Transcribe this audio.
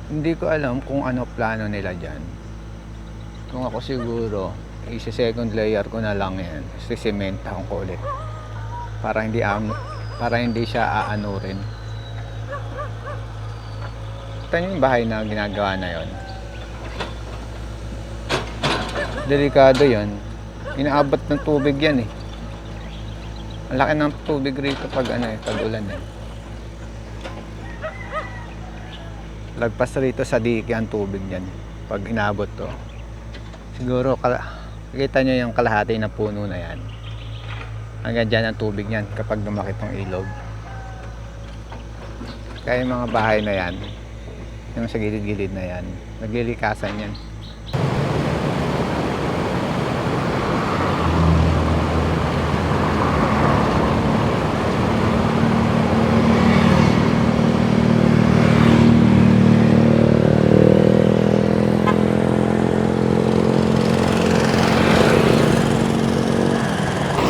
Hindi ko alam kung ano plano nila dyan. Kung ako siguro, isa-second layer ko na lang yan. Sisementa ko ulit. Para hindi siya aano rin. Ito yung bahay na ginagawa na yon. Delikado yon. Inaabot ng tubig yan eh. Ang laki ng tubig rito pag tag-ulan eh. Lagpas rito sa dike ang tubig niyan pag inabot to. Siguro kita nyo yung kalahati ng puno na yan. Hanggang dyan ang tubig niyan kapag lumakit ng ilog. Kaya yung mga bahay na yan, yung sa gilid-gilid na yan, naglilikasan yan.